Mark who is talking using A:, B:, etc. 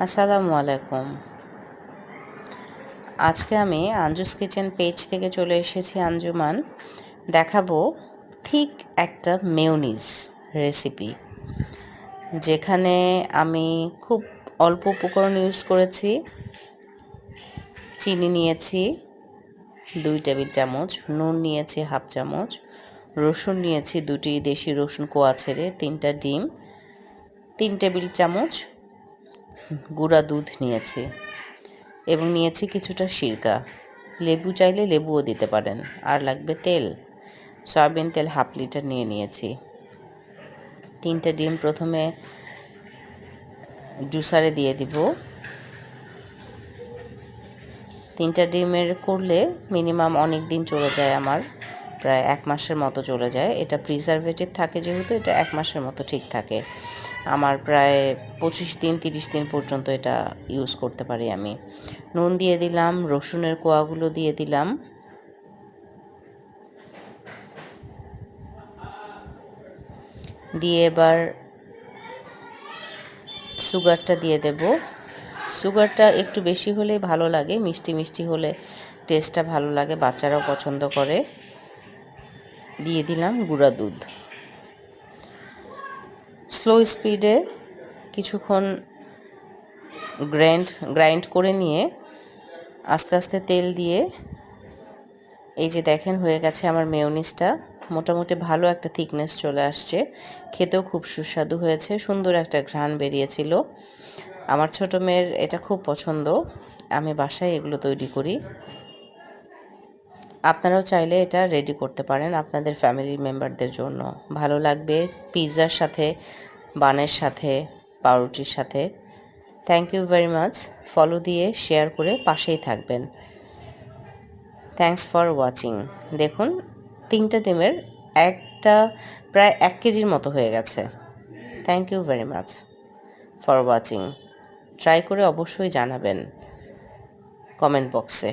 A: আসসালামু আলাইকুম। আজকে আমি আঞ্জুস কিচেন পেজ থেকে চলে এসেছি আঞ্জুমান। দেখাবো ঠিক একটা মেয়োনিজ রেসিপি, যেখানে আমি খুব অল্প উপকরণ ইউজ করেছি। চিনি নিয়েছি 2 টেবিল চামচ, নুন নিয়েছি হাফ চামচ, রসুন নিয়েছি 2টি দেশি রসুন কোয়া ছেড়ে, 3টা ডিম, 3 টেবিল চামচ গুঁড়া দুধ নিয়েছি এবং নিয়েছি কিছুটা সিরকা। লেবু চাইলে লেবুও দিতে পারেন। আর লাগবে তেল, সয়াবিন তেল হাফ লিটার নিয়েছি। 3টে ডিম প্রথমে জুসারে দিয়ে দিব। 3টা ডিমের করলে মিনিমাম অনেক দিন চলে যায়, আমার প্রায় 1 মাসের মতো চলে যায়। এটা প্রিজারভেটিভ থাকে যেহেতু, এটা 1 মাসের মতো ঠিক থাকে। আমার প্রায় 25 দিন 30 দিন পর্যন্ত এটা ইউজ করতে পারি আমি। নুন দিয়ে দিলাম, রসুনের কোয়াগুলো দিয়ে দিলাম, দিয়ে এবার সুগারটা দিয়ে দেব। সুগারটা একটু বেশি হলেই ভালো লাগে, মিষ্টি মিষ্টি হলে টেস্টটা ভালো লাগে, বাচ্চারাও পছন্দ করে। দিয়ে দিলাম গুঁড়া দুধ। স্লো স্পিডে কিছুক্ষণ গ্রাইন্ড করে নিয়ে আস্তে আস্তে তেল দিয়ে, এই যে দেখেন হয়ে গেছে আমার মেয়োনিজটা। মোটামুটি ভালো একটা থিকনেস চলে আসছে, খেতেও খুব সুস্বাদু হয়েছে, সুন্দর একটা ঘ্রাণ বেরিয়েছিল। আমার ছোটো মেয়ের এটা খুব পছন্দ, আমি বাসায় এগুলো তৈরি করি। আপনারাও চাইলে এটা রেডি করতে পারেন আপনাদের ফ্যামিলি মেম্বারদের জন্য, ভালো লাগবে পিৎজার সাথে, বানের সাথে, পাউরুটির সাথে। Thank you very much. Follow দিয়ে শেয়ার করে পাশেই থাকবেন। Thanks for watching. দেখুন 3টা ডিমের একটা প্রায় 1 কেজির মতো হয়ে গেছে। Thank you very much for watching. Try করে অবশ্যই জানাবেন কমেন্ট বক্সে।